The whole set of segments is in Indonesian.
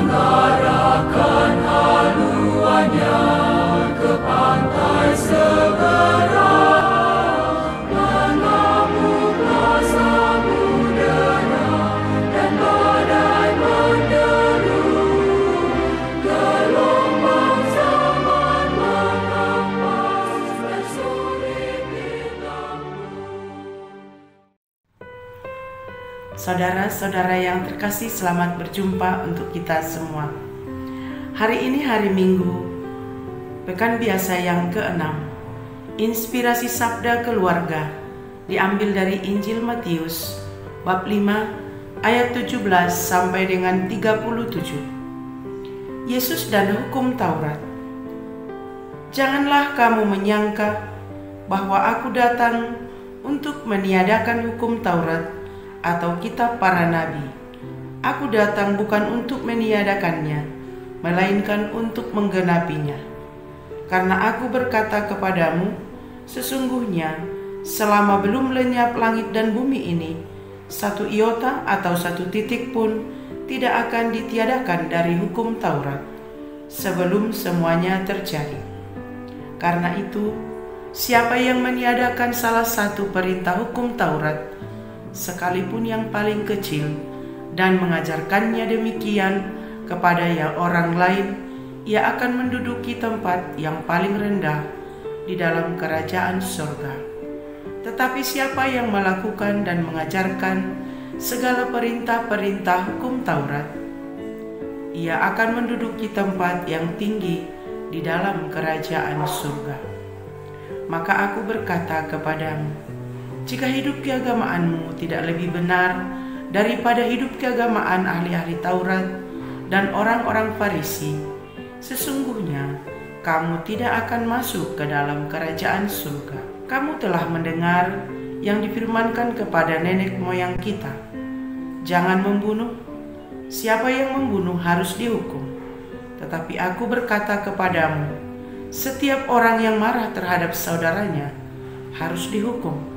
mengarahkan haluannya ke pantai seberang, mengamuklah samudera dan badai menderu, gelombang zaman mengampas dan sulit ditampung. Saudara-saudara yang terkasih, selamat berjumpa untuk kita semua. Hari ini hari Minggu, pekan biasa yang ke-6. Inspirasi Sabda Keluarga diambil dari Injil Matius bab 5 ayat 17 sampai dengan 37. Yesus dan hukum Taurat. Janganlah kamu menyangka bahwa aku datang untuk meniadakan hukum Taurat atau kitab para nabi. Aku datang bukan untuk meniadakannya, melainkan untuk menggenapinya. Karena aku berkata kepadamu, sesungguhnya selama belum lenyap langit dan bumi ini, satu iota atau satu titik pun tidak akan ditiadakan dari hukum Taurat, sebelum semuanya terjadi. Karena itu, siapa yang meniadakan salah satu perintah hukum Taurat, sekalipun yang paling kecil, dan mengajarkannya demikian kepada yang orang lain, ia akan menduduki tempat yang paling rendah di dalam kerajaan surga. Tetapi siapa yang melakukan dan mengajarkan segala perintah-perintah hukum Taurat, ia akan menduduki tempat yang tinggi di dalam kerajaan surga. Maka aku berkata kepadamu, jika hidup keagamaanmu tidak lebih benar daripada hidup keagamaan ahli-ahli Taurat dan orang-orang Farisi, sesungguhnya kamu tidak akan masuk ke dalam kerajaan surga. Kamu telah mendengar yang difirmankan kepada nenek moyang kita, jangan membunuh. Siapa yang membunuh harus dihukum. Tetapi aku berkata kepadamu, setiap orang yang marah terhadap saudaranya harus dihukum.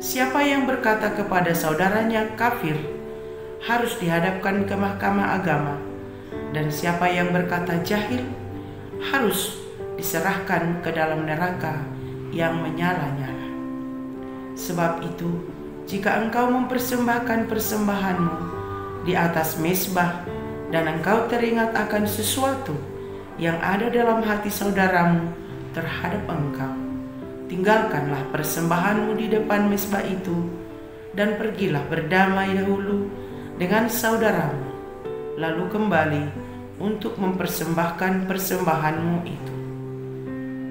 Siapa yang berkata kepada saudaranya kafir harus dihadapkan ke mahkamah agama, dan siapa yang berkata jahil harus diserahkan ke dalam neraka yang menyala-nyala. Sebab itu, jika engkau mempersembahkan persembahanmu di atas mezbah dan engkau teringat akan sesuatu yang ada dalam hati saudaramu terhadap engkau, tinggalkanlah persembahanmu di depan mezbah itu dan pergilah berdamai dahulu dengan saudaramu, lalu kembali untuk mempersembahkan persembahanmu itu.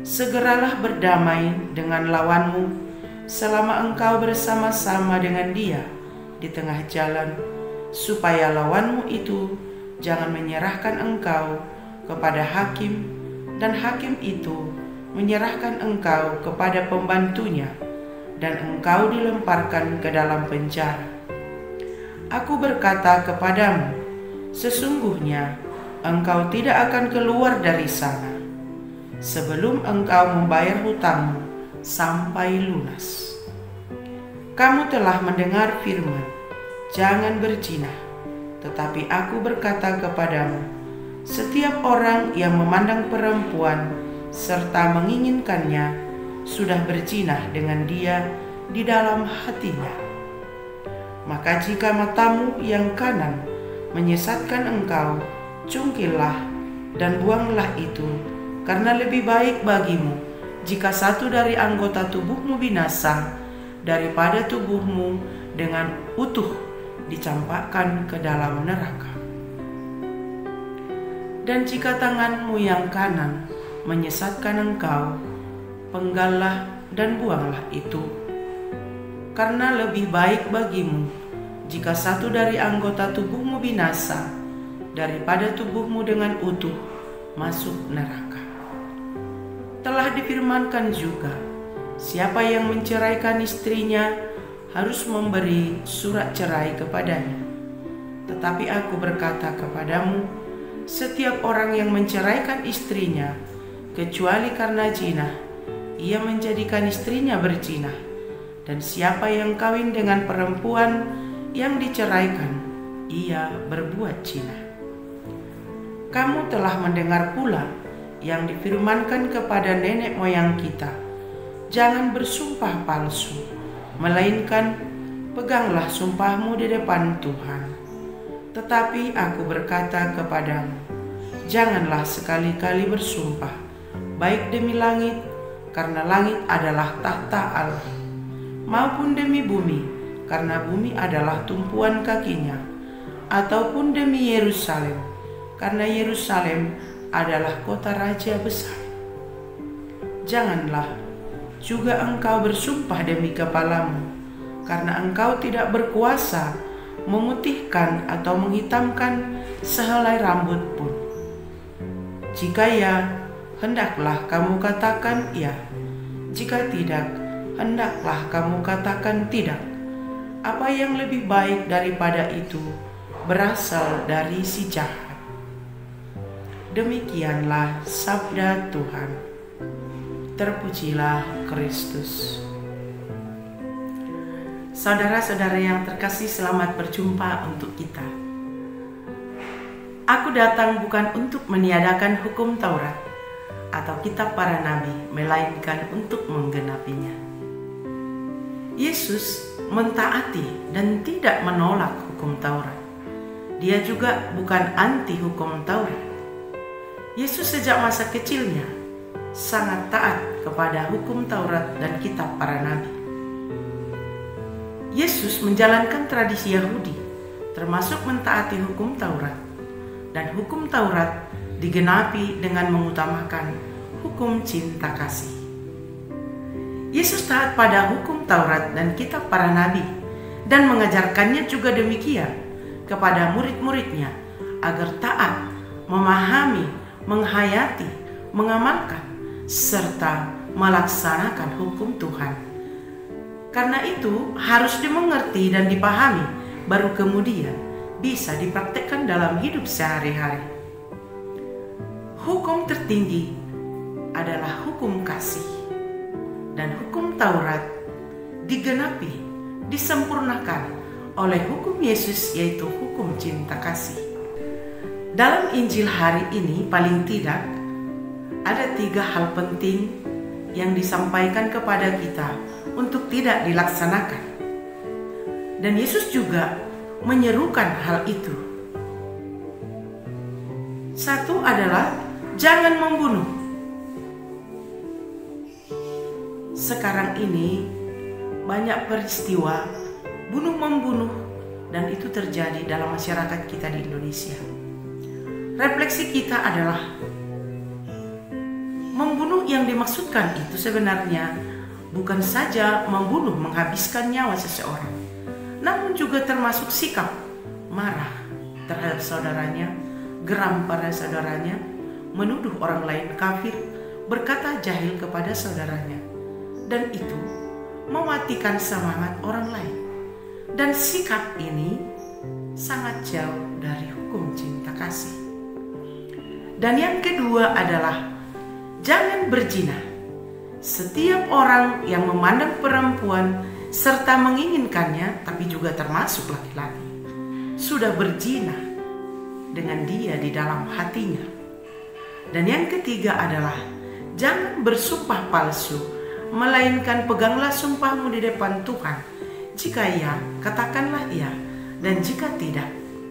Segeralah berdamai dengan lawanmu selama engkau bersama-sama dengan dia di tengah jalan, supaya lawanmu itu jangan menyerahkan engkau kepada hakim, dan hakim itu menyerahkan engkau kepada pembantunya, dan engkau dilemparkan ke dalam penjara. Aku berkata kepadamu, sesungguhnya engkau tidak akan keluar dari sana sebelum engkau membayar hutangmu sampai lunas. Kamu telah mendengar firman, jangan berzina. Tetapi aku berkata kepadamu, setiap orang yang memandang perempuan serta menginginkannya sudah berzina dengan dia di dalam hatinya. Maka jika matamu yang kanan menyesatkan engkau, cungkillah dan buanglah itu, karena lebih baik bagimu jika satu dari anggota tubuhmu binasa daripada tubuhmu dengan utuh dicampakkan ke dalam neraka. Dan jika tanganmu yang kanan menyesatkan engkau, penggallah dan buanglah itu. Karena lebih baik bagimu jika satu dari anggota tubuhmu binasa daripada tubuhmu dengan utuh masuk neraka. Telah difirmankan juga, siapa yang menceraikan istrinya harus memberi surat cerai kepadanya. Tetapi aku berkata kepadamu, setiap orang yang menceraikan istrinya kecuali karena zina, ia menjadikan istrinya berzina. Dan siapa yang kawin dengan perempuan yang diceraikan ia berbuat zina. Kamu telah mendengar pula yang difirmankan kepada nenek moyang kita, jangan bersumpah palsu, melainkan peganglah sumpahmu di depan Tuhan. Tetapi aku berkata kepadamu, janganlah sekali-kali bersumpah, baik demi langit, karena langit adalah tahta Allah, maupun demi bumi, karena bumi adalah tumpuan kakinya, ataupun demi Yerusalem, karena Yerusalem adalah kota raja besar. Janganlah juga engkau bersumpah demi kepalamu, karena engkau tidak berkuasa memutihkan atau menghitamkan sehelai rambut pun. Jika ya, hendaklah kamu katakan ya. Jika tidak, hendaklah kamu katakan tidak. Apa yang lebih baik daripada itu berasal dari si jahat. Demikianlah sabda Tuhan. Terpujilah Kristus. Saudara-saudara yang terkasih, selamat berjumpa untuk kita. Aku datang bukan untuk meniadakan hukum Taurat atau kitab para nabi, melainkan untuk menggenapinya. Yesus mentaati dan tidak menolak hukum Taurat. Dia juga bukan anti hukum Taurat. Yesus sejak masa kecilnya sangat taat kepada hukum Taurat dan kitab para nabi. Yesus menjalankan tradisi Yahudi, termasuk mentaati hukum Taurat. Dan hukum Taurat digenapi dengan mengutamakan hukum cinta kasih. Yesus taat pada hukum Taurat dan kitab para nabi, dan mengajarkannya juga demikian kepada murid-muridnya, agar taat, memahami, menghayati, mengamalkan, serta melaksanakan hukum Tuhan. Karena itu harus dimengerti dan dipahami, baru kemudian bisa dipraktekkan dalam hidup sehari-hari. Hukum tertinggi adalah hukum kasih, dan hukum Taurat digenapi, disempurnakan oleh hukum Yesus, yaitu hukum cinta kasih. Dalam Injil hari ini paling tidak ada 3 hal penting yang disampaikan kepada kita untuk tidak dilaksanakan. Dan Yesus juga menyerukan hal itu. Satu adalah jangan membunuh. Sekarang ini banyak peristiwa bunuh-membunuh, dan itu terjadi dalam masyarakat kita di Indonesia. Refleksi kita adalah membunuh yang dimaksudkan itu sebenarnya bukan saja membunuh, menghabiskan nyawa seseorang, namun juga termasuk sikap marah terhadap saudaranya, geram pada saudaranya, menuduh orang lain kafir, berkata jahil kepada saudaranya, dan itu mematikan semangat orang lain. Dan sikap ini sangat jauh dari hukum cinta kasih. Dan yang kedua adalah jangan berzina. Setiap orang yang memandang perempuan serta menginginkannya, tapi juga termasuk laki-laki, sudah berzina dengan dia di dalam hatinya. Dan yang ketiga adalah jangan bersumpah palsu, melainkan peganglah sumpahmu di depan Tuhan. Jika ya, katakanlah ya, dan jika tidak,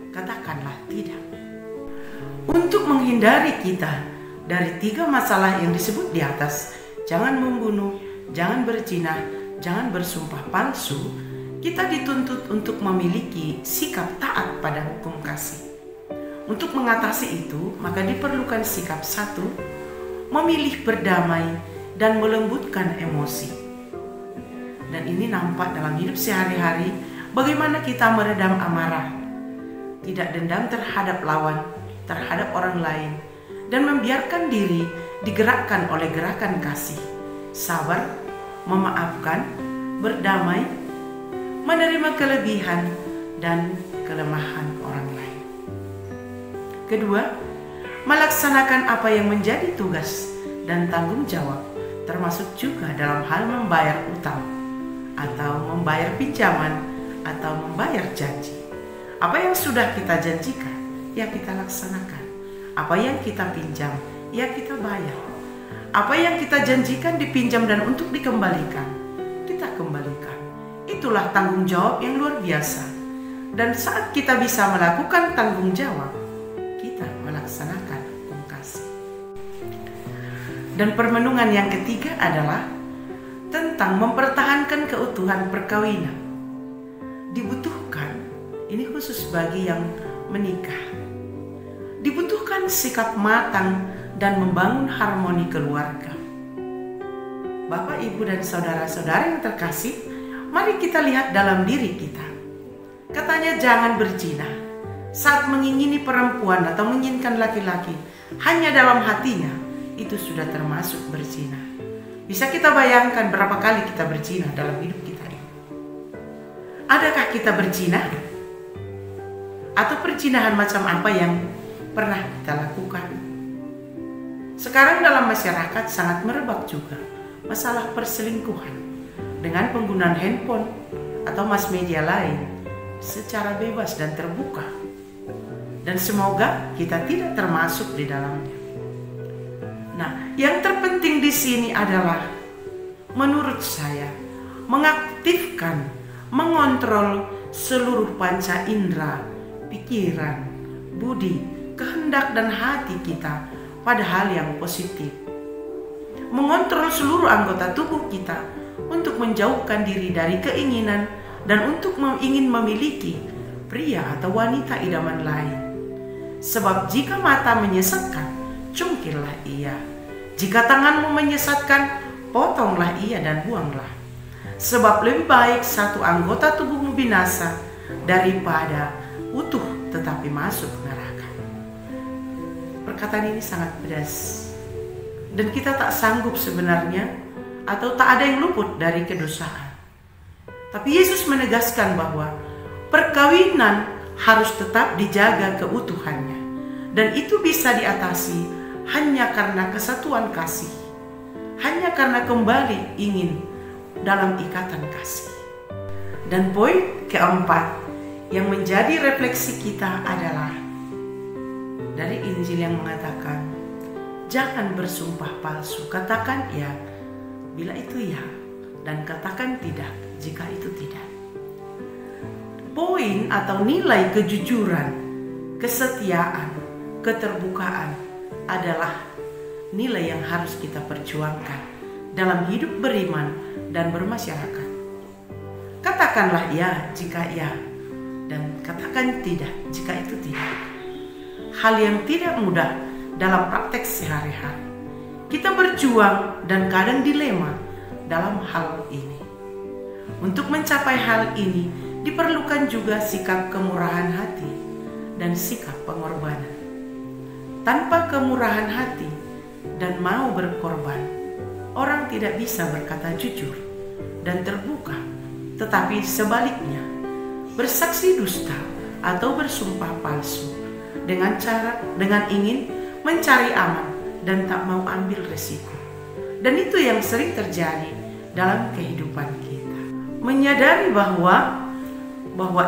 katakanlah tidak. Untuk menghindari kita dari 3 masalah yang disebut di atas, jangan membunuh, jangan berzina, jangan bersumpah palsu, kita dituntut untuk memiliki sikap taat pada hukum kasih. Untuk mengatasi itu, maka diperlukan sikap 1, memilih berdamai dan melembutkan emosi. Dan ini nampak dalam hidup sehari-hari, bagaimana kita meredam amarah, tidak dendam terhadap lawan, terhadap orang lain, dan membiarkan diri digerakkan oleh gerakan kasih, sabar, memaafkan, berdamai, menerima kelebihan dan kelemahan orang lain. Kedua, melaksanakan apa yang menjadi tugas dan tanggung jawab, termasuk juga dalam hal membayar utang, atau membayar pinjaman, atau membayar janji. Apa yang sudah kita janjikan, ya kita laksanakan. Apa yang kita pinjam, ya kita bayar. Apa yang kita janjikan dipinjam dan untuk dikembalikan, kita kembalikan. Itulah tanggung jawab yang luar biasa. Dan saat kita bisa melakukan tanggung jawab, kita melaksanakan hukum kasih. Dan permenungan yang ketiga adalah tentang mempertahankan keutuhan perkawinan. Dibutuhkan, ini khusus bagi yang menikah, dibutuhkan sikap matang dan membangun harmoni keluarga. Bapak, Ibu, dan saudara-saudara yang terkasih, mari kita lihat dalam diri kita. Katanya jangan berzina. Saat mengingini perempuan atau menginginkan laki-laki hanya dalam hatinya, itu sudah termasuk berzina. Bisa kita bayangkan berapa kali kita berzina dalam hidup kita ini? Adakah kita berzina? Atau perzinahan macam apa yang pernah kita lakukan? Sekarang dalam masyarakat sangat merebak juga masalah perselingkuhan dengan penggunaan handphone atau mass media lain secara bebas dan terbuka. Dan semoga kita tidak termasuk di dalamnya. Nah, yang terpenting di sini adalah menurut saya mengaktifkan, mengontrol seluruh panca indera, pikiran, budi, kehendak dan hati kita pada hal yang positif. Mengontrol seluruh anggota tubuh kita untuk menjauhkan diri dari keinginan dan untuk ingin memiliki pria atau wanita idaman lain. Sebab jika mata menyesatkan, cungkillah ia. Jika tanganmu menyesatkan, potonglah ia dan buanglah. Sebab lebih baik satu anggota tubuhmu binasa daripada utuh tetapi masuk neraka. Perkataan ini sangat pedas. Dan kita tak sanggup sebenarnya, atau tak ada yang luput dari kedosaan. Tapi Yesus menegaskan bahwa perkawinan harus tetap dijaga keutuhannya. Dan itu bisa diatasi hanya karena kesatuan kasih. Hanya karena kembali ingin dalam ikatan kasih. Dan poin keempat yang menjadi refleksi kita adalah dari Injil yang mengatakan, jangan bersumpah palsu, katakan ya bila itu ya, dan katakan tidak jika itu tidak. Poin atau nilai kejujuran, kesetiaan, keterbukaan adalah nilai yang harus kita perjuangkan dalam hidup beriman dan bermasyarakat. Katakanlah ya jika ya, dan katakan tidak jika itu tidak. Hal yang tidak mudah dalam praktek sehari-hari. Kita berjuang dan kadang dilema dalam hal ini. Untuk mencapai hal ini diperlukan juga sikap kemurahan hati dan sikap pengorbanan. Tanpa kemurahan hati dan mau berkorban, orang tidak bisa berkata jujur dan terbuka, tetapi sebaliknya bersaksi dusta atau bersumpah palsu dengan ingin mencari aman dan tak mau ambil resiko. Dan itu yang sering terjadi dalam kehidupan kita. Menyadari bahwa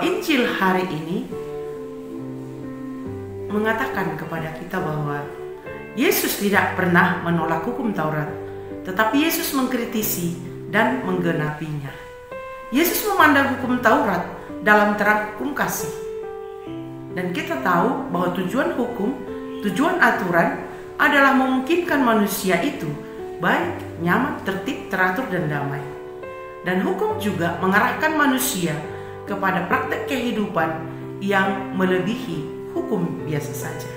Injil hari ini mengatakan kepada kita bahwa Yesus tidak pernah menolak hukum Taurat, tetapi Yesus mengkritisi dan menggenapinya. Yesus memandang hukum Taurat dalam terang hukum kasih. Dan kita tahu bahwa tujuan aturan adalah memungkinkan manusia itu baik, nyaman, tertib, teratur, dan damai. Dan hukum juga mengarahkan manusia kepada praktek kehidupan yang melebihi hukum biasa saja.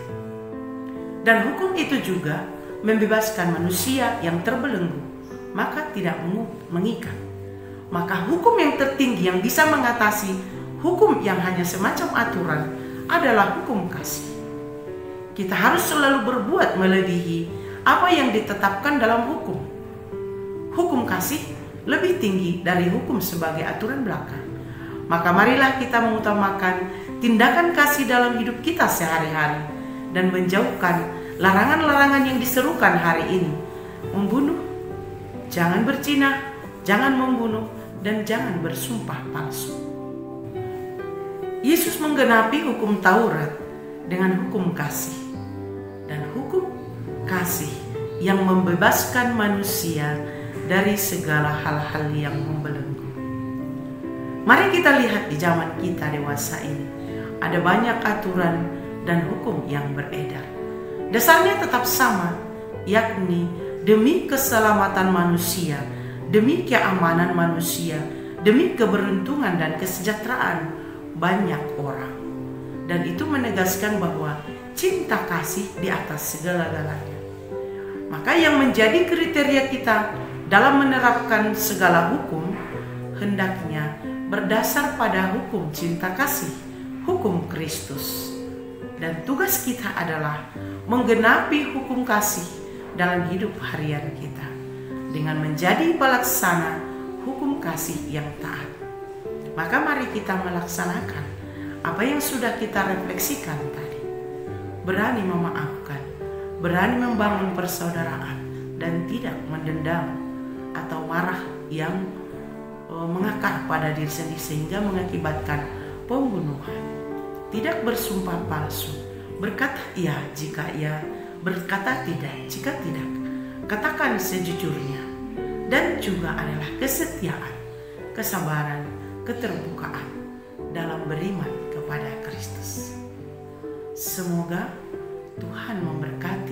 Dan hukum itu juga membebaskan manusia yang terbelenggu, maka tidak mengikat. Maka hukum yang tertinggi yang bisa mengatasi hukum yang hanya semacam aturan adalah hukum kasih. Kita harus selalu berbuat melebihi apa yang ditetapkan dalam hukum. Hukum kasih lebih tinggi dari hukum sebagai aturan belaka. Maka marilah kita mengutamakan tindakan kasih dalam hidup kita sehari-hari dan menjauhkan larangan-larangan yang diserukan hari ini. Membunuh, jangan berzina, jangan membunuh, dan jangan bersumpah palsu. Yesus menggenapi hukum Taurat dengan hukum kasih. Dan hukum kasih yang membebaskan manusia dari segala hal-hal yang membelenggu. Mari kita lihat di zaman kita dewasa ini, ada banyak aturan dan hukum yang beredar. Dasarnya tetap sama, yakni demi keselamatan manusia, demi keamanan manusia, demi keberuntungan dan kesejahteraan banyak orang. Dan itu menegaskan bahwa cinta kasih di atas segala-galanya. Maka yang menjadi kriteria kita dalam menerapkan segala hukum hendaknya berdasar pada hukum cinta kasih, hukum Kristus. Dan tugas kita adalah menggenapi hukum kasih dalam hidup harian kita dengan menjadi pelaksana hukum kasih yang taat. Maka mari kita melaksanakan apa yang sudah kita refleksikan tadi. Berani memaafkan, berani membangun persaudaraan, dan tidak mendendam atau marah yang mengakar pada diri sendiri sehingga mengakibatkan pembunuhan. Tidak bersumpah palsu, berkata iya jika iya, berkata tidak jika tidak. Katakan sejujurnya. Dan juga adalah kesetiaan, kesabaran, keterbukaan dalam beriman kepada Kristus. Semoga Tuhan memberkati